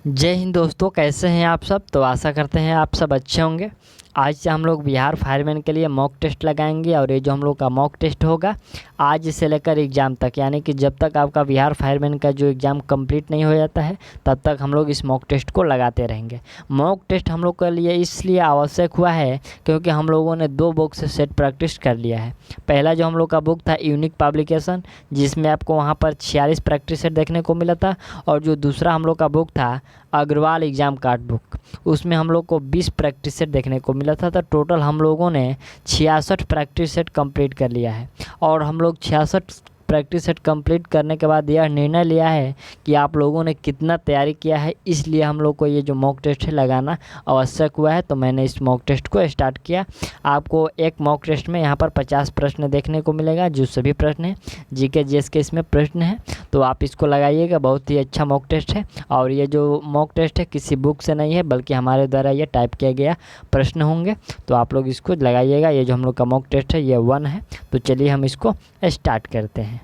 जय हिंद दोस्तों, कैसे हैं आप सब। तो आशा करते हैं आप सब अच्छे होंगे। आज से हम लोग बिहार फायरमैन के लिए मॉक टेस्ट लगाएंगे और ये जो हम लोग का मॉक टेस्ट होगा आज से लेकर एग्ज़ाम तक, यानी कि जब तक आपका बिहार फायरमैन का जो एग्ज़ाम कंप्लीट नहीं हो जाता है तब तक हम लोग इस मॉक टेस्ट को लगाते रहेंगे। मॉक टेस्ट हम लोग के लिए इसलिए आवश्यक हुआ है क्योंकि हम लोगों ने 2 बुक से सेट प्रैक्टिस कर लिया है। पहला जो हम लोग का बुक था यूनिक पब्लिकेशन, जिसमें आपको वहाँ पर 46 प्रैक्टिस सेट देखने को मिला था, और जो दूसरा हम लोग का बुक था अग्रवाल एग्ज़ाम कार्ड बुक, उसमें हम लोग को 20 प्रैक्टिस सेट देखने को मिला था। तो टोटल हम लोगों ने 66 प्रैक्टिस सेट कंप्लीट कर लिया है। और हम लोग 66 प्रैक्टिस सेट कंप्लीट करने के बाद यह निर्णय लिया है कि आप लोगों ने कितना तैयारी किया है, इसलिए हम लोग को ये जो मॉक टेस्ट है लगाना आवश्यक हुआ है। तो मैंने इस मॉक टेस्ट को स्टार्ट किया। आपको एक मॉक टेस्ट में यहाँ पर 50 प्रश्न देखने को मिलेगा, जो सभी प्रश्न हैं जीके जीएस के इसमें प्रश्न हैं। तो आप इसको लगाइएगा, बहुत ही अच्छा मॉक टेस्ट है। और ये जो मॉक टेस्ट है किसी बुक से नहीं है, बल्कि हमारे द्वारा ये टाइप किया गया प्रश्न होंगे। तो आप लोग इसको लगाइएगा। ये जो हम लोग का मॉक टेस्ट है ये 1 है। तो चलिए हम इसको स्टार्ट करते हैं।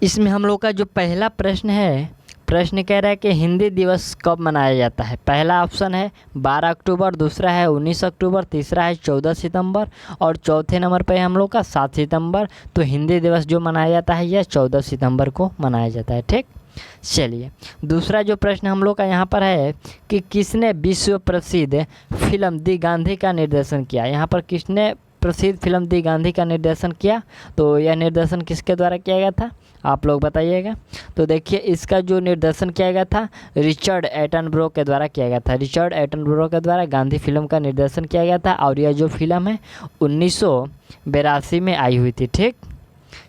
इसमें हम लोग का जो पहला प्रश्न है, प्रश्न कह रहा है कि हिंदी दिवस कब मनाया जाता है। पहला ऑप्शन है 12 अक्टूबर, दूसरा है 19 अक्टूबर, तीसरा है 14 सितंबर और चौथे नंबर पे हम लोग का 7 सितंबर। तो हिंदी दिवस जो मनाया जाता है यह 14 सितंबर को मनाया जाता है। ठीक, चलिए दूसरा जो प्रश्न हम लोग का यहाँ पर है कि किसने विश्व प्रसिद्ध फिल्म दी गांधी का निर्देशन किया। यहाँ पर किसने प्रसिद्ध फिल्म दी गांधी का निर्देशन किया, तो यह निर्देशन किसके द्वारा किया गया था, आप लोग बताइएगा। तो देखिए इसका जो निर्देशन किया गया था रिचर्ड एटनबरो के द्वारा किया गया था। रिचर्ड एटनबरो के द्वारा गांधी फिल्म का निर्देशन किया गया था और यह जो फिल्म है 1982 में आई हुई थी। ठीक,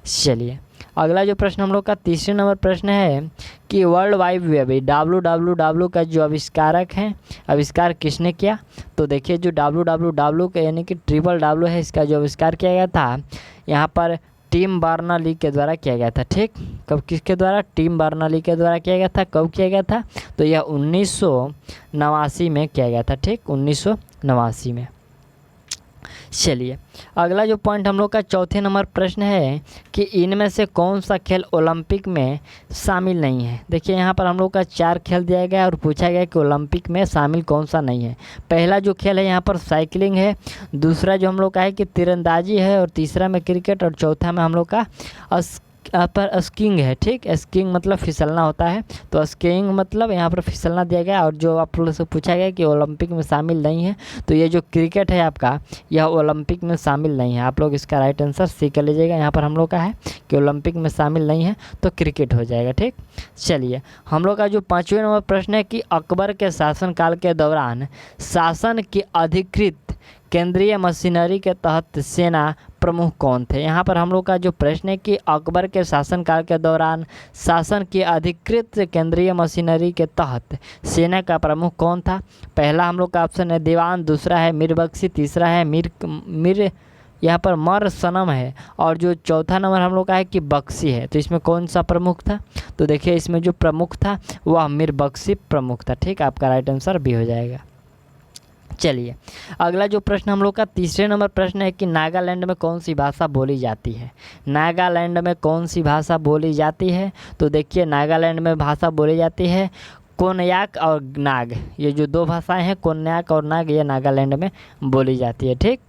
चलिए अगला जो प्रश्न हम लोग का तीसरे नंबर प्रश्न है कि वर्ल्ड वाइड वेब WWW का जो आविष्कारक हैं, आविष्कार किसने किया। तो देखिए जो WWW का यानी कि WWW है, इसका जो आविष्कार किया गया था यहाँ पर टिम बर्नर्स-ली के द्वारा किया गया था। ठीक, कब किसके द्वारा, टिम बर्नर्स-ली के द्वारा किया गया था। कब किया गया था, तो यह 1989 में किया गया था। ठीक, 1989 में। चलिए अगला जो पॉइंट हम लोग का चौथे नंबर प्रश्न है कि इनमें से कौन सा खेल ओलंपिक में शामिल नहीं है। देखिए यहाँ पर हम लोग का 4 खेल दिया गया और पूछा गया कि ओलंपिक में शामिल कौन सा नहीं है। पहला जो खेल है यहाँ पर साइकिलिंग है, दूसरा जो हम लोग का है कि तीरंदाजी है, और तीसरा में क्रिकेट, और चौथा में हम लोग का पर स्कीइंग है। ठीक, स्कीइंग मतलब फिसलना होता है, तो स्कीइंग मतलब यहाँ पर फिसलना दिया गया। और जो आप लोग से पूछा गया कि ओलंपिक में शामिल नहीं है, तो ये जो क्रिकेट है आपका यह ओलंपिक में शामिल नहीं है। आप लोग इसका राइट आंसर सी कर लीजिएगा। यहाँ पर हम लोग का है कि ओलंपिक में शामिल नहीं है, तो क्रिकेट हो जाएगा। ठीक, चलिए हम लोग का जो 5वें नंबर प्रश्न है कि अकबर के शासनकाल के दौरान शासन की अधिकृत केंद्रीय मशीनरी के तहत सेना प्रमुख कौन थे। यहाँ पर हम लोग का जो प्रश्न है कि अकबर के शासनकाल के दौरान शासन की अधिकृत केंद्रीय मशीनरी के तहत सेना का प्रमुख कौन था। पहला हम लोग का ऑप्शन है दीवान, दूसरा है मीर बख्शी, तीसरा है मीर यहाँ पर मर सनम है, और जो चौथा नंबर हम लोग का है कि बख्शी है। तो इसमें कौन सा प्रमुख था, तो देखिए इसमें जो प्रमुख था वह मीर बख्शी प्रमुख था। ठीक, आपका राइट आंसर बी हो जाएगा। चलिए अगला जो प्रश्न हम लोग का तीसरे नंबर प्रश्न है कि नागालैंड में कौन सी भाषा बोली जाती है। नागालैंड में कौन सी भाषा बोली जाती है, तो देखिए नागालैंड में भाषा बोली जाती है कोन्याक और नाग। ये जो 2 भाषाएं हैं कोन्याक और नाग, ये नागालैंड में बोली जाती है। ठीक,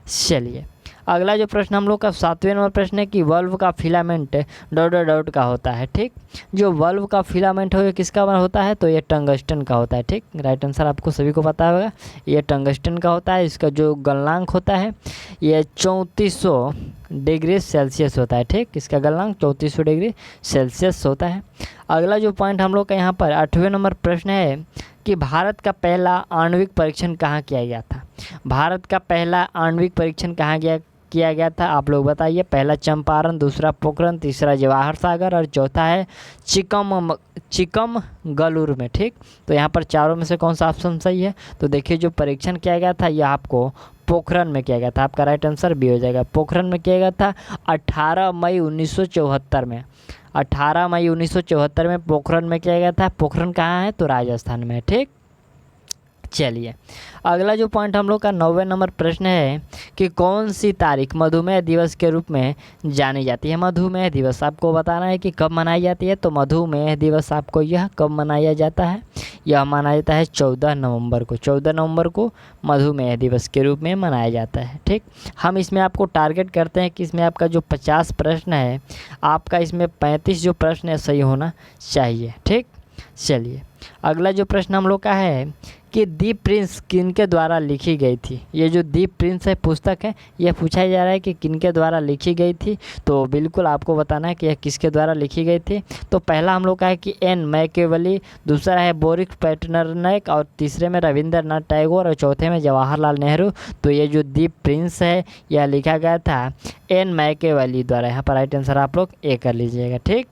चलिए अगला जो प्रश्न हम लोग का 7वें नंबर प्रश्न है कि बल्ब का फिलामेंट ... का होता है। ठीक, जो बल्ब का फिलामेंट हो ये किसका होता है, तो ये टंगस्टन का होता है। ठीक, राइट आंसर आपको सभी को पता होगा, ये टंगस्टन का होता है। इसका जो गलनांक होता है ये 3400 डिग्री सेल्सियस होता है। ठीक, इसका गलनांक 3400 डिग्री सेल्सियस होता है। अगला जो पॉइंट हम लोग का यहाँ पर 8वें नंबर प्रश्न है कि भारत का पहला आणविक परीक्षण कहाँ किया गया था। भारत का पहला आणविक परीक्षण कहाँ किया गया था, आप लोग बताइए। पहला चंपारण, दूसरा पोखरण, तीसरा जवाहर सागर और चौथा है चिकमगलुरु में। ठीक, तो यहाँ पर चारों में से कौन सा ऑप्शन सही है, तो देखिए जो परीक्षण किया गया था यह आपको पोखरण में किया गया था। आपका राइट आंसर बी हो जाएगा। पोखरण में किया गया था 18 मई 1974 में। 18 मई 1974 में पोखरण में किया गया था। पोखरण कहाँ है, तो राजस्थान में। ठीक, चलिए अगला जो पॉइंट हम लोग का 9वें नंबर प्रश्न है कि कौन सी तारीख मधुमेह दिवस के रूप में जानी जाती है। मधुमेह दिवस आपको बताना है कि कब मनाई जाती है, तो मधुमेह दिवस आपको यह कब मनाया जाता है यह मनाया जाता है 14 नवंबर को। 14 नवंबर को मधुमेह दिवस के रूप में मनाया जाता है। ठीक, हम इसमें आपको टारगेट करते हैं कि इसमें आपका जो 50 प्रश्न है, आपका इसमें 35 जो प्रश्न है सही होना चाहिए। ठीक, चलिए अगला जो प्रश्न हम लोग का है कि दी प्रिंस किनके द्वारा लिखी गई थी। ये जो दी प्रिंस है पुस्तक है, यह पूछा जा रहा है कि किनके द्वारा लिखी गई थी। तो बिल्कुल आपको बताना है कि यह किसके द्वारा लिखी गई थी। तो पहला हम लोग का है कि एन मैकेवली, दूसरा है बोरिस पैटरनैक, और तीसरे में रविंद्रनाथ टैगोर, और चौथे में जवाहरलाल नेहरू। तो ये जो दी प्रिंस है यह लिखा गया था एन मैकेवली द्वारा। यहाँ पर राइट आंसर आप लोग ए कर लीजिएगा। ठीक,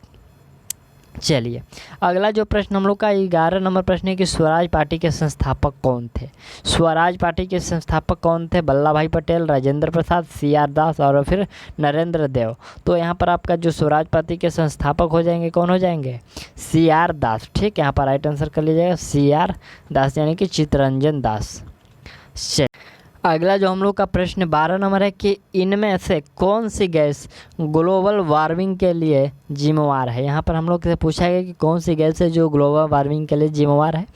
चलिए अगला जो प्रश्न हम लोग का 11 नंबर प्रश्न है कि स्वराज पार्टी के संस्थापक कौन थे। स्वराज पार्टी के संस्थापक कौन थे? वल्लभ भाई पटेल, राजेंद्र प्रसाद, CR दास और फिर नरेंद्र देव। तो यहाँ पर आपका जो स्वराज पार्टी के संस्थापक हो जाएंगे कौन हो जाएंगे? CR दास। ठीक, यहाँ पर राइट आंसर कर लीजिएगा CR दास यानी कि चित्तरंजन दास। अगला जो हम लोग का प्रश्न 12 नंबर है कि इनमें से कौन सी गैस ग्लोबल वार्मिंग के लिए जिम्मेवार है। यहाँ पर हम लोग से पूछा गया कि कौन सी गैस है जो ग्लोबल वार्मिंग के लिए जिम्मेवार है।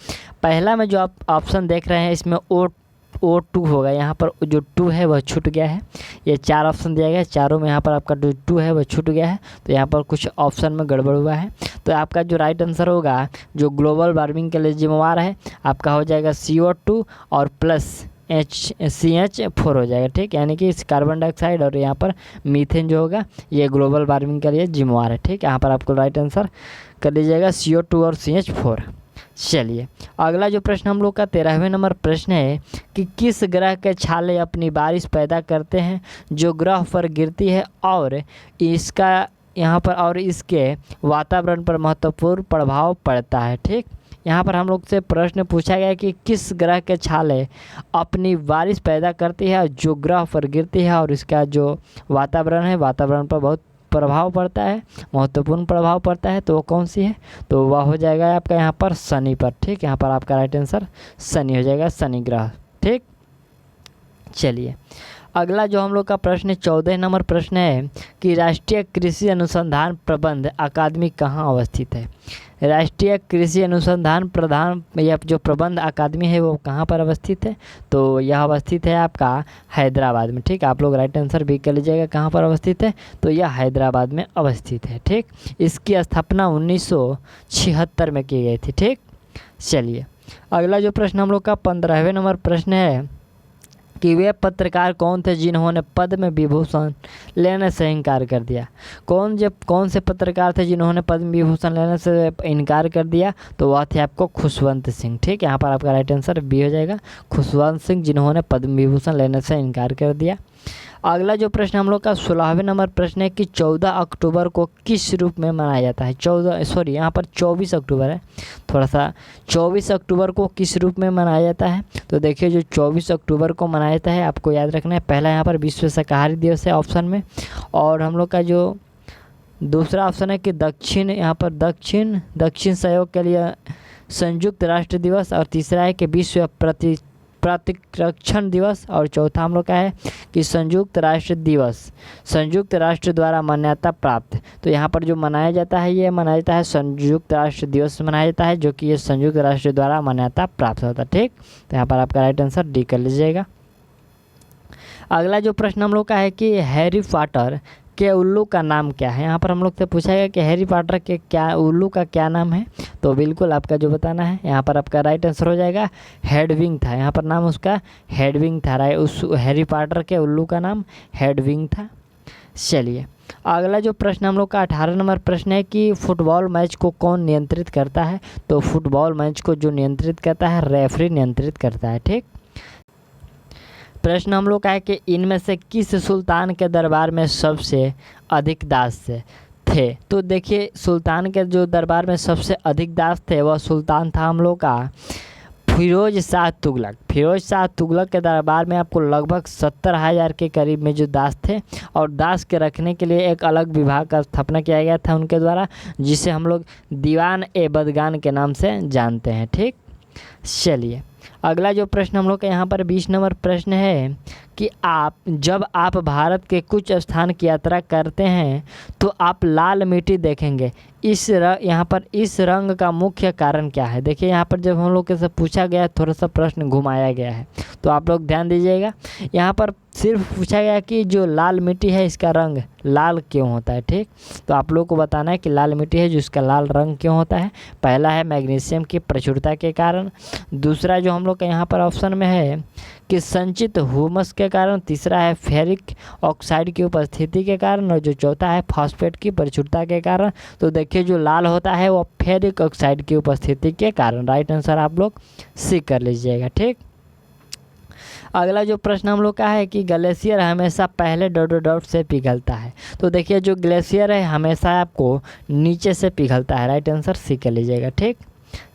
पहला में जो आप ऑप्शन देख रहे हैं इसमें O2 होगा। यहाँ पर जो 2 है वह छूट गया है। ये 4 ऑप्शन दिया गया है, चारों में यहाँ पर आपका जो 2 है वह छूट गया है। तो यहाँ पर कुछ ऑप्शन में गड़बड़ हुआ है। तो आपका जो राइट आंसर होगा जो ग्लोबल वार्मिंग के लिए जिम्मेवार है आपका हो जाएगा CO2 और प्लस CH4 हो जाएगा। ठीक, यानी कि इस कार्बन डाइऑक्साइड और यहाँ पर मीथेन जो होगा ये ग्लोबल वार्मिंग के लिए जिम्मेवार है। ठीक, यहाँ पर आपको राइट आंसर कर लीजिएगा CO2 और CH4। चलिए अगला जो प्रश्न हम लोग का 13वें नंबर प्रश्न है कि किस ग्रह के छाले अपनी बारिश पैदा करते हैं जो ग्रह पर गिरती है और इसका यहाँ पर और इसके वातावरण पर महत्वपूर्ण प्रभाव पड़ता है। ठीक, यहाँ पर हम लोग से प्रश्न पूछा गया कि किस ग्रह के छाले अपनी बारिश पैदा करती है जो ग्रह पर गिरती है और इसका जो वातावरण है वातावरण पर बहुत प्रभाव पड़ता है, महत्वपूर्ण प्रभाव पड़ता है। तो वो कौन सी है? तो वह हो जाएगा आपका यहाँ पर शनि पर। ठीक, यहाँ पर आपका राइट आंसर शनि हो जाएगा, शनि ग्रह। ठीक, चलिए अगला जो हम लोग का प्रश्न 14 नंबर प्रश्न है कि राष्ट्रीय कृषि अनुसंधान प्रबंध अकादमी कहाँ अवस्थित है। राष्ट्रीय कृषि अनुसंधान प्रधान या जो प्रबंध अकादमी है वो कहाँ पर अवस्थित है? तो यह अवस्थित है आपका हैदराबाद में। ठीक, आप लोग राइट आंसर भी कर लीजिएगा कहाँ पर अवस्थित है। तो यह हैदराबाद में अवस्थित है। ठीक, इसकी स्थापना 1976 में की गई थी। ठीक, चलिए अगला जो प्रश्न हम लोग का 15वें नंबर प्रश्न है कि वे पत्रकार कौन थे जिन्होंने पद्म विभूषण लेने से इनकार कर दिया। कौन से पत्रकार थे जिन्होंने पद्म विभूषण लेने से इनकार कर दिया? तो वह थे आपको खुशवंत सिंह। ठीक, यहाँ पर आपका राइट आंसर बी हो जाएगा, खुशवंत सिंह जिन्होंने पद्म विभूषण लेने से इनकार कर दिया। अगला जो प्रश्न हम लोग का 16वें नंबर प्रश्न है कि 14 अक्टूबर को किस रूप में मनाया जाता है। यहाँ पर 24 अक्टूबर है, थोड़ा सा 24 अक्टूबर को किस रूप में मनाया जाता है। तो देखिए जो 24 अक्टूबर को मनाया जाता है आपको याद रखना है, पहला यहाँ पर विश्व शाकाहारी दिवस है ऑप्शन में, और हम लोग का जो दूसरा ऑप्शन है कि यहाँ पर दक्षिण सहयोग के लिए संयुक्त राष्ट्र दिवस, और तीसरा है कि विश्व प्रतिरक्षण दिवस, और चौथा हम लोग का है कि संयुक्त राष्ट्र दिवस, संयुक्त राष्ट्र द्वारा मान्यता प्राप्त। तो यहाँ पर जो मनाया जाता है ये मनाया जाता है संयुक्त राष्ट्र दिवस मनाया जाता है, जो कि ये संयुक्त राष्ट्र द्वारा मान्यता प्राप्त होता है। ठीक, तो यहाँ पर आपका राइट आंसर डी कर लीजिएगा। अगला जो प्रश्न हम लोग का है कि हैरी पॉटर के उल्लू का नाम क्या है। यहाँ पर हम लोग से पूछा गया कि हैरी पॉटर के उल्लू का क्या नाम है। तो बिल्कुल आपका जो बताना है, यहाँ पर आपका राइट आंसर हो जाएगा हेडविंग था। यहाँ पर नाम उसका हेडविंग था, उस हैरी पॉटर के उल्लू का नाम हेडविंग था। चलिए अगला जो प्रश्न हम लोग का 18 नंबर प्रश्न है कि फुटबॉल मैच को कौन नियंत्रित करता है। तो फुटबॉल मैच को जो नियंत्रित करता है रेफरी नियंत्रित करता है। ठीक, प्रश्न हम लोग का है कि इनमें से किस सुल्तान के दरबार में सबसे अधिक दास थे। तो देखिए सुल्तान के जो दरबार में सबसे अधिक दास थे वह सुल्तान था हम लोग का फिरोज शाह तुगलक। फिरोज शाह तुगलक के दरबार में आपको लगभग 70,000 के करीब में जो दास थे, और दास के रखने के लिए एक अलग विभाग का स्थापना किया गया था उनके द्वारा, जिसे हम लोग दीवान ए बदगान के नाम से जानते हैं। ठीक, चलिए अगला जो प्रश्न हम लोग का यहाँ पर 20 नंबर प्रश्न है कि जब आप भारत के कुछ स्थान की यात्रा करते हैं तो आप लाल मिट्टी देखेंगे। यहाँ पर इस रंग का मुख्य कारण क्या है। देखिए यहाँ पर जब हम लोग के से पूछा गया, थोड़ा सा प्रश्न घुमाया गया है, तो आप लोग ध्यान दीजिएगा। यहाँ पर सिर्फ पूछा गया कि जो लाल मिट्टी है इसका रंग लाल क्यों होता है। ठीक, तो आप लोग को बताना है कि लाल मिट्टी है जो इसका लाल रंग क्यों होता है। पहला है मैग्नीशियम की प्रचुरता के कारण, दूसरा जो हम लोग का यहाँ पर ऑप्शन में है कि संचित ह्यूमस के कारण, तीसरा है फेरिक ऑक्साइड की उपस्थिति के कारण, और जो चौथा है फॉस्फेट की प्रचुरता के कारण। तो देखिए जो लाल होता है वो फेरिक ऑक्साइड की उपस्थिति के कारण। राइट आंसर आप लोग सी कर लीजिएगा। ठीक, अगला जो प्रश्न हम लोग का है कि ग्लेशियर हमेशा पहले डॉट डॉट से पिघलता है। तो देखिए जो ग्लेशियर है हमेशा आपको नीचे से पिघलता है। राइट आंसर सी कर लीजिएगा। ठीक,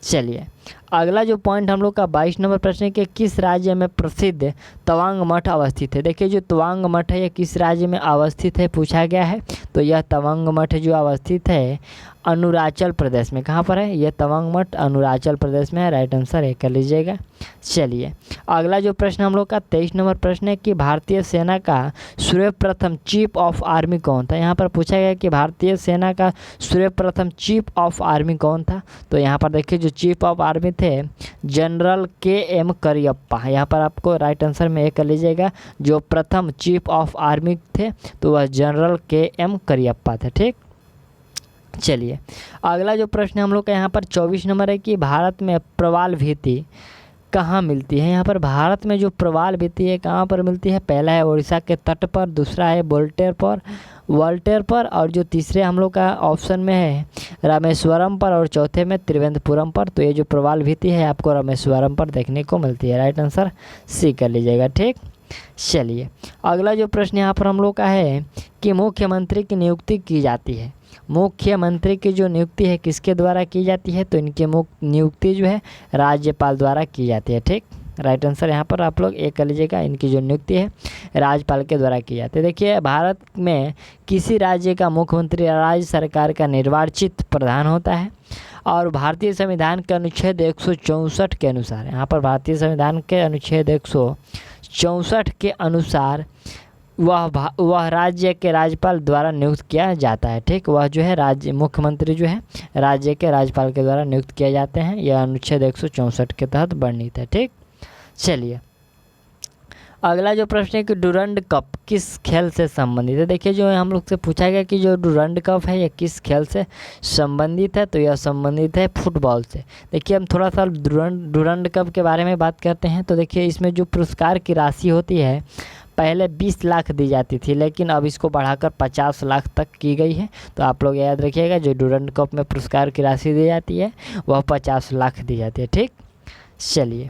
चलिए अगला जो पॉइंट हम लोग का 22 नंबर प्रश्न है कि किस राज्य में प्रसिद्ध तवांग मठ अवस्थित है। देखिए जो तवांग मठ है ये किस राज्य में अवस्थित है पूछा गया है। तो यह तवांग मठ जो अवस्थित है अरुणाचल प्रदेश में। कहाँ पर है? यह तवांग मठ अरुणाचल प्रदेश में है। राइट आंसर ये कर लीजिएगा। चलिए अगला जो प्रश्न हम लोग का 23 नंबर प्रश्न है कि भारतीय सेना का सर्वप्रथम चीफ ऑफ आर्मी कौन था। यहाँ पर पूछा गया कि भारतीय सेना का सर्वप्रथम चीफ ऑफ आर्मी कौन था। तो यहाँ पर देखिए जो चीफ ऑफ आर्मी थे जनरल KM करियप्पा। यहाँ पर आपको राइट आंसर में एक कर लीजिएगा। जो प्रथम चीफ ऑफ आर्मी थे तो वह जनरल KM करियप्पा थे। ठीक, चलिए अगला जो प्रश्न हम लोग का यहाँ पर 24 नंबर है कि भारत में प्रवाल भित्ति कहाँ मिलती है। यहाँ पर भारत में जो प्रवाल भित्ति है कहाँ पर मिलती है। पहला है उड़ीसा के तट पर, दूसरा है वोल्टेयर पर, और जो तीसरे हम लोग का ऑप्शन में है रामेश्वरम पर, और चौथे में त्रिवेंद्रपुरम पर। तो ये जो प्रवाल भित्ति है आपको रामेश्वरम पर देखने को मिलती है। राइट आंसर सी कर लीजिएगा। ठीक, चलिए अगला जो प्रश्न यहाँ पर हम लोग का है कि मुख्यमंत्री की नियुक्ति की जाती है। मुख्यमंत्री की जो नियुक्ति है किसके द्वारा की जाती है। तो इनकी नियुक्ति जो है राज्यपाल द्वारा की जाती है। ठीक, राइट आंसर यहाँ पर आप लोग एक कर लीजिएगा। इनकी जो नियुक्ति है राज्यपाल के द्वारा की जाती है। देखिए भारत में किसी राज्य का मुख्यमंत्री राज्य सरकार का निर्वाचित प्रधान होता है, और भारतीय संविधान के अनुच्छेद 164 के अनुसार, यहाँ पर भारतीय संविधान के अनुच्छेद 164 के अनुसार वह राज्य के राज्यपाल द्वारा नियुक्त किया जाता है। ठीक, वह जो है राज्य मुख्यमंत्री जो है राज्य के राज्यपाल के द्वारा नियुक्त किए जाते हैं। यह अनुच्छेद 164 के तहत वर्णित है। ठीक, चलिए अगला जो प्रश्न है कि डुरंड कप किस खेल से संबंधित है। देखिए जो हम लोग से पूछा गया कि जो डुरंड कप है यह किस खेल से संबंधित है। तो यह संबंधित है फुटबॉल से। देखिए हम थोड़ा सा डुरंड कप के बारे में बात करते हैं। तो देखिए इसमें जो पुरस्कार की राशि होती है पहले 20 लाख दी जाती थी, लेकिन अब इसको बढ़ाकर 50 लाख तक की गई है। तो आप लोग याद रखिएगा जो डुरंड कप में पुरस्कार की राशि दी जाती है वह 50 लाख दी जाती है। ठीक, चलिए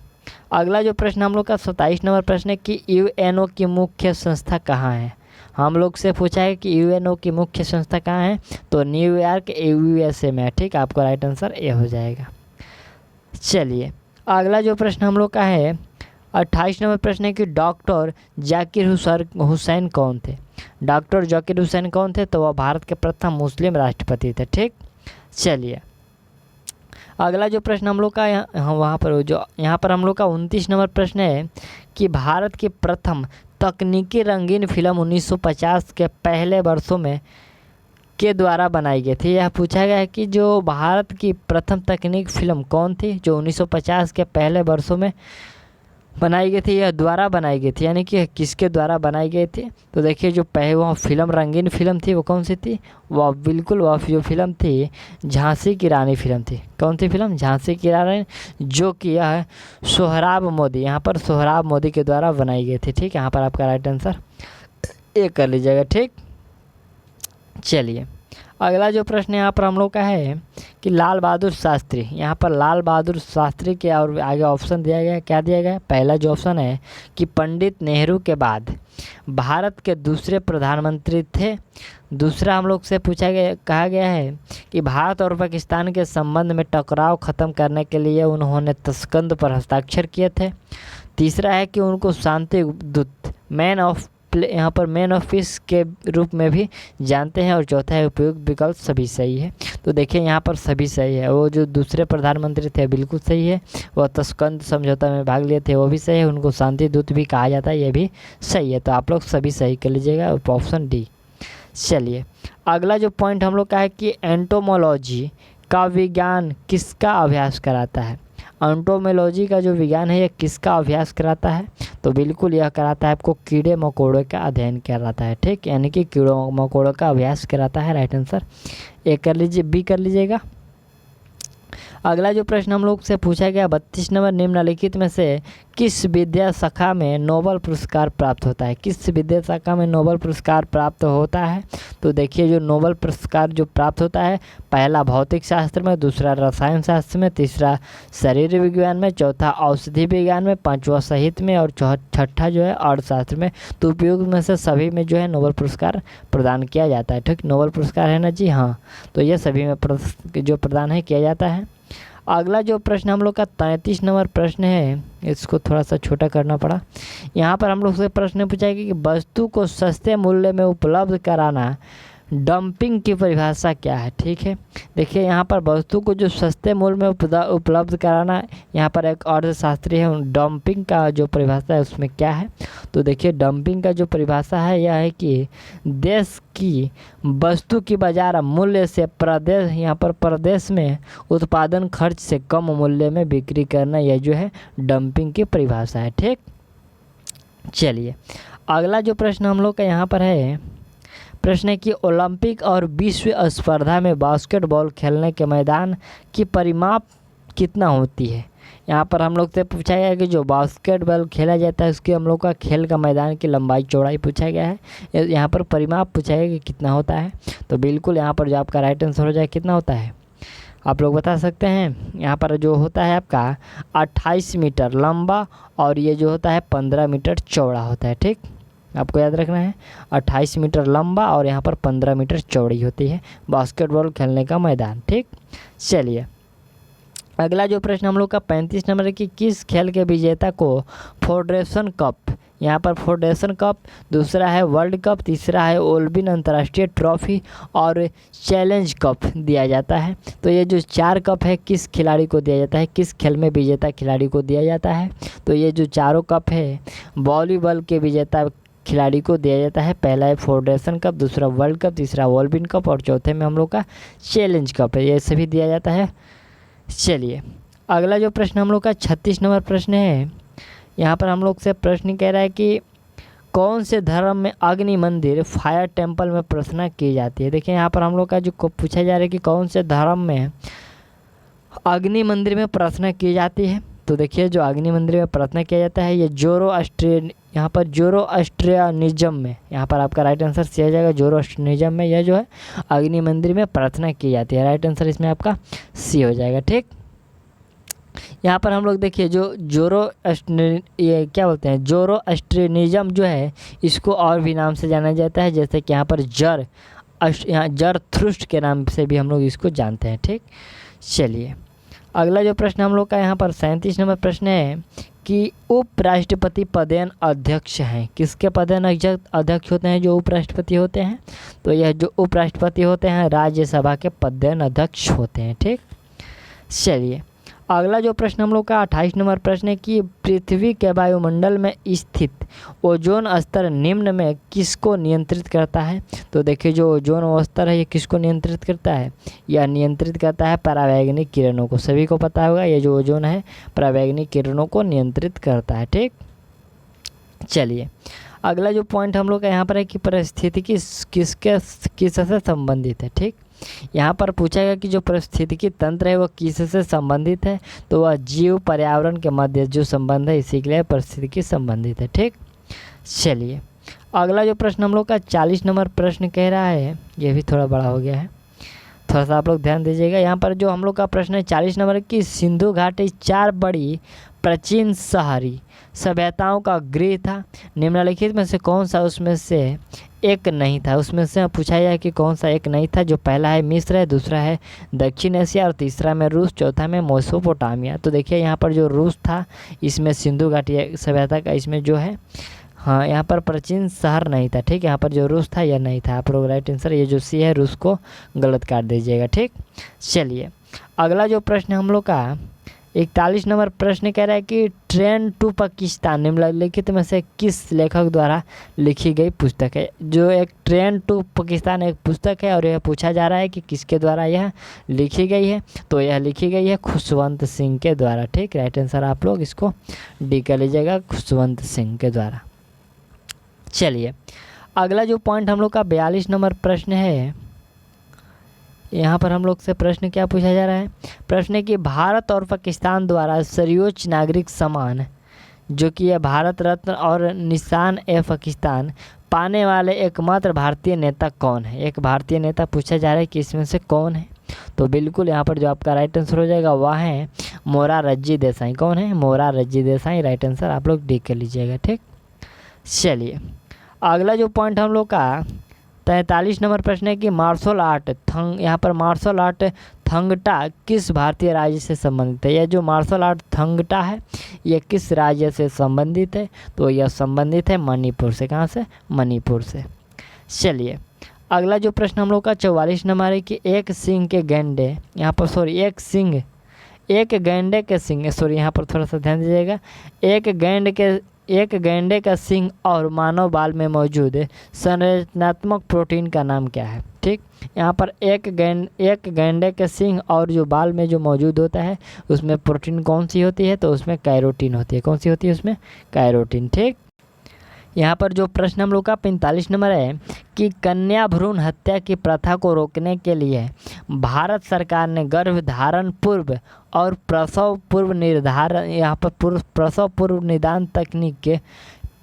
अगला जो प्रश्न हम लोग का 27 नंबर प्रश्न है कि UNO की मुख्य संस्था कहाँ है। हम लोग से पूछा है कि UNO की मुख्य संस्था कहाँ है। तो न्यूयॉर्क USA में है। ठीक, आपका राइट आंसर ए हो जाएगा। चलिए अगला जो प्रश्न हम लोग का है 28 नंबर प्रश्न है कि डॉक्टर जाकिर हुसैन कौन थे। डॉक्टर जाकिर हुसैन कौन थे। तो वह भारत के प्रथम मुस्लिम राष्ट्रपति थे। ठीक, चलिए अगला जो प्रश्न हम लोग का यहाँ पर हम लोग का 29 नंबर प्रश्न है कि भारत की प्रथम तकनीकी रंगीन फिल्म 1950 के पहले वर्षों में के द्वारा बनाई गई थी। यह पूछा गया है कि जो भारत की प्रथम तकनीक फिल्म कौन थी जो 1950 के पहले वर्षों में बनाई गई थी। यह द्वारा बनाई गई थी, यानी कि किसके द्वारा बनाई गई थी। तो देखिए जो पहले वह फिल्म रंगीन फिल्म थी वो कौन सी थी। वह जो फिल्म थी झांसी की रानी फिल्म थी। कौन सी फिल्म? झांसी की रानी, जो कि यह सोहराब मोदी, यहाँ पर सोहराब मोदी के द्वारा बनाई गई थी। ठीक, यहाँ पर आपका राइट आंसर ए कर लीजिएगा। ठीक, चलिए अगला जो प्रश्न यहाँ पर हम लोग का है कि लाल बहादुर शास्त्री, यहाँ पर लाल बहादुर शास्त्री के और आगे ऑप्शन दिया गया है। क्या दिया गया है? पहला जो ऑप्शन है कि पंडित नेहरू के बाद भारत के दूसरे प्रधानमंत्री थे। दूसरा हम लोग से कहा गया है कि भारत और पाकिस्तान के संबंध में टकराव ख़त्म करने के लिए उन्होंने तस्कंद पर हस्ताक्षर किए थे। तीसरा है कि उनको शांति दूत, मैन ऑफ यहाँ पर मैन ऑफ पीस के रूप में भी जानते हैं। और चौथा है उपयुक्त विकल्प सभी सही है। तो देखिए यहाँ पर सभी सही है। वो जो दूसरे प्रधानमंत्री थे बिल्कुल सही है, वह तस्कंद समझौता में भाग लिए थे वो भी सही है, उनको शांति दूत भी कहा जाता है ये भी सही है। तो आप लोग सभी सही कर लीजिएगा, ऑप्शन डी। चलिए अगला जो पॉइंट हम लोग का है कि एंटोमोलॉजी का विज्ञान किसका अभ्यास कराता है। एंटोमोलॉजी का जो विज्ञान है ये किसका अभ्यास कराता है। तो बिल्कुल यह कराता है आपको कीड़े मकोड़ों का अध्ययन कराता है, ठीक, यानी कि कीड़ों मकोड़ों का अभ्यास कराता है। राइट आंसर ए कर लीजिए, बी कर लीजिएगा। अगला जो प्रश्न हम लोग से पूछा गया 32 नंबर, निम्नलिखित में से किस विद्या शाखा में नोबेल पुरस्कार प्राप्त होता है। किस विद्या शाखा में नोबेल पुरस्कार प्राप्त होता है। तो देखिए जो नोबेल पुरस्कार जो प्राप्त होता है, पहला भौतिक शास्त्र में, दूसरा रसायन शास्त्र में, तीसरा शरीर विज्ञान में, चौथा औषधि विज्ञान में, पांचवा साहित्य में और छठा जो है अर्थशास्त्र में। तो उपयुक्त में से सभी में जो है नोबेल पुरस्कार प्रदान किया जाता है, ठीक। नोबेल पुरस्कार है ना जी, हाँ, तो ये सभी में जो प्रदान है किया जाता है। अगला जो प्रश्न हम लोग का 33 नंबर प्रश्न है, इसको थोड़ा सा छोटा करना पड़ा। यहाँ पर हम लोग से प्रश्न पूछा है कि वस्तु को सस्ते मूल्य में उपलब्ध कराना डंपिंग की परिभाषा क्या है, ठीक है। देखिए यहाँ पर वस्तु को जो सस्ते मूल्य में उपलब्ध कराना, यहाँ पर एक अर्थशास्त्री है, डंपिंग का जो परिभाषा है उसमें क्या है। तो देखिए डंपिंग का जो परिभाषा है यह है कि देश की वस्तु की बाजार मूल्य से प्रदेश, यहाँ पर प्रदेश में उत्पादन खर्च से कम मूल्य में बिक्री करना, यह जो है डंपिंग की परिभाषा है, ठीक। चलिए अगला जो प्रश्न हम लोग का यहाँ पर है, प्रश्न है कि ओलंपिक और विश्व स्पर्धा में बास्केटबॉल खेलने के मैदान की परिमाप कितना होती है। यहाँ पर हम लोग से पूछा गया है कि जो बास्केटबॉल खेला जाता है उसकी हम लोग का खेल का मैदान की लंबाई चौड़ाई पूछा गया है। यहाँ पर परिमाप पूछा गया कि कितना होता है। तो बिल्कुल यहाँ पर जो आपका राइट आंसर हो जाए कितना होता है, आप लोग बता सकते हैं। यहाँ पर जो होता है आपका 28 मीटर लंबा और ये जो होता है 15 मीटर चौड़ा होता है, ठीक। आपको याद रखना है 28 मीटर लंबा और यहाँ पर 15 मीटर चौड़ी होती है बास्केटबॉल खेलने का मैदान, ठीक। चलिए अगला जो प्रश्न हम लोग का 35 नंबर है कि किस खेल के विजेता को फेडरेशन कप, यहाँ पर फेडरेशन कप, दूसरा है वर्ल्ड कप, तीसरा है ओलंपिक अंतर्राष्ट्रीय ट्रॉफी और चैलेंज कप दिया जाता है। तो ये जो 4 कप है किस खिलाड़ी को दिया जाता है, किस खेल में विजेता खिलाड़ी को दिया जाता है। तो ये जो चारों कप है वॉलीबॉल के विजेता खिलाड़ी को दिया जाता है। पहला है फेडरेशन कप, दूसरा वर्ल्ड कप, तीसरा ओलंपिक कप और चौथे में हम लोग का चैलेंज कप है, ये सभी दिया जाता है। चलिए अगला जो प्रश्न हम लोग का 36 नंबर प्रश्न है, यहाँ पर हम लोग से प्रश्न कह रहा है कि कौन से धर्म में अग्नि मंदिर फायर टेम्पल में प्रार्थना की जाती है। देखिए यहाँ पर हम लोग का जो पूछा जा रहा है कि कौन से धर्म में अग्नि मंदिर में प्रार्थना की जाती है। तो देखिए जो अग्नि मंदिर में प्रार्थना किया जाता है ये यहाँ पर जोरोअस्ट्रियनिज्म में, यहाँ पर आपका राइट आंसर सी आ जाएगा। जोरोअस्ट्रियनिज्म में यह जो है अग्नि मंदिर में प्रार्थना की जाती है। राइट आंसर इसमें आपका सी हो जाएगा, ठीक। यहाँ पर हम लोग देखिए जो ये क्या बोलते हैं, जोरोअस्ट्रियनिज्म जो है इसको और भी नाम से जाना जाता है, जैसे कि यहाँ पर जरथुस्ट्र के नाम से भी हम लोग इसको जानते हैं, ठीक। चलिए अगला जो प्रश्न हम लोग का यहाँ पर 37 नंबर प्रश्न है कि उपराष्ट्रपति पदेन अध्यक्ष हैं, किसके पदेन अध्यक्ष होते हैं जो उपराष्ट्रपति होते हैं। तो यह जो उपराष्ट्रपति होते हैं राज्यसभा के पदेन अध्यक्ष होते हैं, ठीक। चलिए अगला जो प्रश्न हम लोग का 28 नंबर प्रश्न है कि पृथ्वी के वायुमंडल में स्थित ओजोन स्तर निम्न में किसको नियंत्रित करता है। तो देखिए जो ओजोन स्तर है ये किसको नियंत्रित करता है, यह नियंत्रित करता है परावैंगनिक किरणों को। सभी को पता होगा ये जो ओजोन है परावैंगनिक किरणों को नियंत्रित करता है, ठीक। चलिए अगला जो पॉइंट हम लोग का यहाँ पर है कि पारिस्थितिकी किससे संबंधित है, ठीक। यहाँ पर पूछा गया कि जो पारिस्थितिकी तंत्र है वो किससे संबंधित है। तो वह जीव पर्यावरण के मध्य जो संबंध है इसी के लिए पारिस्थितिकी संबंधित है, ठीक। चलिए अगला जो प्रश्न हम लोग का 40 नंबर प्रश्न कह रहा है, ये भी थोड़ा बड़ा हो गया है, थोड़ा सा आप लोग ध्यान दीजिएगा। यहाँ पर जो हम लोग का प्रश्न है 40 नंबर की सिंधु घाटी 4 बड़ी प्राचीन शहरी सभ्यताओं का गृह था, निम्नलिखित में से कौन सा उसमें से एक नहीं था। उसमें से पूछा जाए कि कौन सा एक नहीं था। जो पहला है मिस्र है, दूसरा है दक्षिण एशिया और तीसरा में रूस, चौथा में मेसोपोटामिया। तो देखिए यहाँ पर जो रूस था इसमें सिंधु घाटी सभ्यता का इसमें जो है हाँ, यहाँ पर प्राचीन शहर नहीं था, ठीक। यहाँ पर जो रूस था यह नहीं था। आप लोग राइट आंसर ये जो सी है रूस को गलत काट दीजिएगा, ठीक। चलिए अगला जो प्रश्न हम लोग का 41 नंबर प्रश्न कह रहा है कि ट्रेन टू पाकिस्तान निम्नलिखित में से किस लेखक द्वारा लिखी गई पुस्तक है। जो एक ट्रेन टू पाकिस्तान एक पुस्तक है और यह पूछा जा रहा है कि किसके द्वारा यह लिखी गई है। तो यह लिखी गई है खुशवंत सिंह के द्वारा, ठीक। राइट आंसर आप लोग इसको डी कर लीजिएगा, खुशवंत सिंह के द्वारा। चलिए अगला जो पॉइंट हम लोग का 42 नंबर प्रश्न है, यहाँ पर हम लोग से प्रश्न क्या पूछा जा रहा है। प्रश्न है कि भारत और पाकिस्तान द्वारा सर्वोच्च नागरिक सम्मान जो कि यह भारत रत्न और निशान ए पाकिस्तान पाने वाले एकमात्र भारतीय नेता कौन है। एक भारतीय नेता पूछा जा रहा है कि इसमें से कौन है। तो बिल्कुल यहाँ पर जो आपका राइट आंसर हो जाएगा वह है मोरारजी देसाई। कौन है? मोरारजी देसाई। राइट आंसर आप लोग डी कर लीजिएगा, ठीक। चलिए अगला जो पॉइंट हम लोग का 43 नंबर प्रश्न है कि मार्शल आर्ट यहाँ पर मार्शल आर्ट थंगटा किस भारतीय राज्य से संबंधित है। यह जो मार्शल आर्ट थंगटा है यह किस राज्य से संबंधित है। तो यह संबंधित है मणिपुर से। कहाँ से? मणिपुर से। चलिए अगला जो प्रश्न हम लोग का 44 नंबर है कि एक सिंह के गैंडे यहाँ पर एक गैंडे के सिंह यहाँ पर थोड़ा सा ध्यान दीजिएगा। एक गैंडे का सिंग और मानव बाल में मौजूद संरचनात्मक प्रोटीन का नाम क्या है, ठीक। यहाँ पर एक गैंडे के सिंग और जो बाल में जो मौजूद होता है उसमें प्रोटीन कौन सी होती है। तो उसमें कैरोटीन होती है। कौन सी होती है? उसमें कैरोटीन, ठीक। यहाँ पर जो प्रश्न हम लोग का 45 नंबर है कि कन्या भ्रूण हत्या की प्रथा को रोकने के लिए भारत सरकार ने गर्भधारण पूर्व और प्रसव पूर्व निर्धारण यहाँ पर प्रसव पूर्व निदान तकनीक के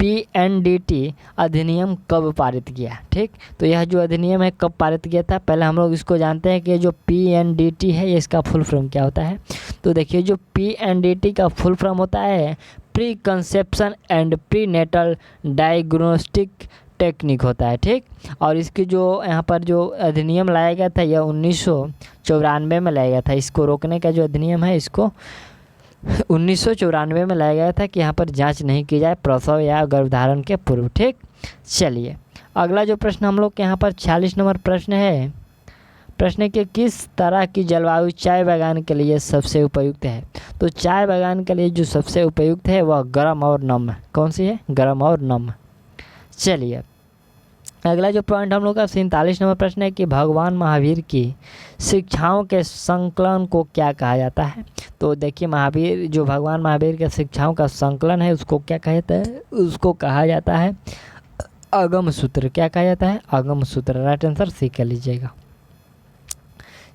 PNDT अधिनियम कब पारित किया, ठीक। तो यह जो अधिनियम है कब पारित किया था, पहले हम लोग इसको जानते हैं कि जो PNDT है ये इसका फुल फॉर्म क्या होता है। तो देखिए जो PNDT का फुल फॉर्म होता है preconception and prenatal diagnostic technique होता है, ठीक। और इसकी जो यहाँ पर जो अधिनियम लाया गया था यह 1994 में लाया गया था। इसको रोकने का जो अधिनियम है इसको 1994 में लाया गया था कि यहाँ पर जांच नहीं की जाए प्रसव या गर्भधारण के पूर्व, ठीक। चलिए अगला जो प्रश्न हम लोग के यहाँ पर 46 नंबर प्रश्न है। प्रश्न के किस तरह की जलवायु चाय बागान के लिए सबसे उपयुक्त है। तो चाय बागान के लिए जो सबसे उपयुक्त है वह गर्म और नम है। कौन सी है? गर्म और नम। चलिए अगला जो पॉइंट हम लोग का 47 नंबर प्रश्न है कि भगवान महावीर की शिक्षाओं के संकलन को क्या कहा जाता है। तो देखिए जो भगवान महावीर के शिक्षाओं का संकलन है उसको क्या कहा जाता है? उसको कहा जाता है आगम सूत्र। क्या कहा जाता है? आगम सूत्र। राइट आंसर सी कर लीजिएगा।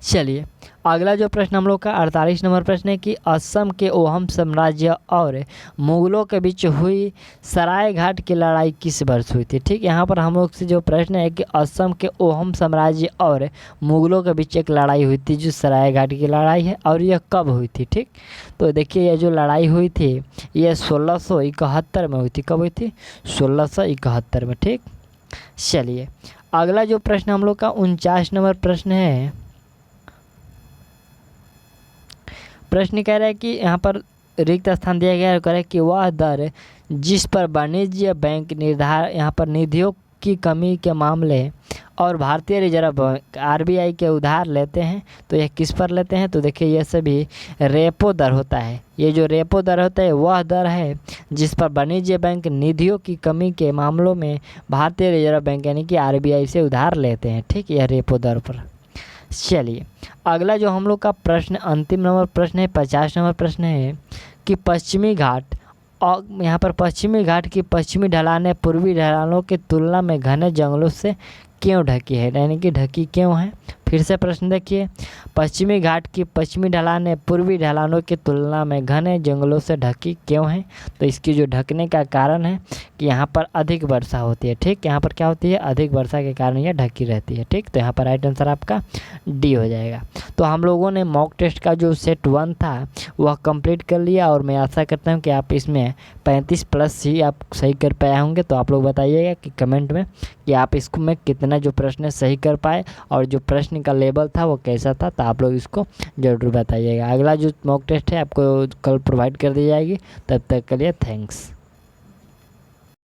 चलिए अगला जो प्रश्न हम लोग का 48 नंबर प्रश्न है कि असम के ओहम साम्राज्य और मुगलों के बीच हुई सराय घाट की लड़ाई किस वर्ष हुई थी, ठीक। यहाँ पर हम लोग से जो प्रश्न है कि असम के ओहम साम्राज्य और मुगलों के बीच एक लड़ाई हुई थी जो सराय घाट की लड़ाई है और यह कब हुई थी, ठीक। तो देखिए यह जो लड़ाई हुई थी यह 1671 में हुई थी। कब हुई थी? 1671 में, ठीक। चलिए अगला जो प्रश्न हम लोग का 49 नंबर प्रश्न है। प्रश्न कह रहा है कि यहाँ पर रिक्त स्थान दिया गया है, कह रहा है कि वह दर जिस पर वाणिज्य बैंक यहाँ पर निधियों की कमी के मामले और भारतीय रिजर्व बैंक RBI के उधार लेते हैं तो यह किस पर लेते हैं। तो देखिए यह सभी रेपो दर होता है। ये जो रेपो दर होता है वह दर है जिस पर वाणिज्य बैंक निधियों की कमी के मामलों में भारतीय रिजर्व बैंक यानी कि RBI से उधार लेते हैं, ठीक। यह रेपो दर पर। चलिए अगला जो हम लोग का प्रश्न अंतिम नंबर प्रश्न है 50 नंबर प्रश्न है कि पश्चिमी घाट और यहाँ पर पश्चिमी घाट की पश्चिमी ढलानें पूर्वी ढलानों की तुलना में घने जंगलों से क्यों ढकी है, यानी कि ढकी क्यों है। फिर से प्रश्न देखिए, पश्चिमी घाट की पश्चिमी ढलानें पूर्वी ढलानों की तुलना में घने जंगलों से ढकी क्यों है। तो इसकी जो ढकने का कारण है कि यहाँ पर अधिक वर्षा होती है, ठीक। यहाँ पर क्या होती है? अधिक वर्षा के कारण यह ढकी रहती है, ठीक। तो यहाँ पर राइट आंसर आपका डी हो जाएगा। तो हम लोगों ने मॉक टेस्ट का जो सेट 1 था वह कंप्लीट कर लिया और मैं आशा करता हूँ कि आप इसमें 35+ ही आप सही कर पाए होंगे। तो आप लोग बताइएगा कि कमेंट में कि आप इसको में कितना जो प्रश्न सही कर पाए और जो प्रश्न का लेवल था वो कैसा था। तो आप लोग इसको ज़रूर बताइएगा। अगला जो मॉक टेस्ट है आपको कल प्रोवाइड कर दी जाएगी। तब तक के लिए थैंक्स।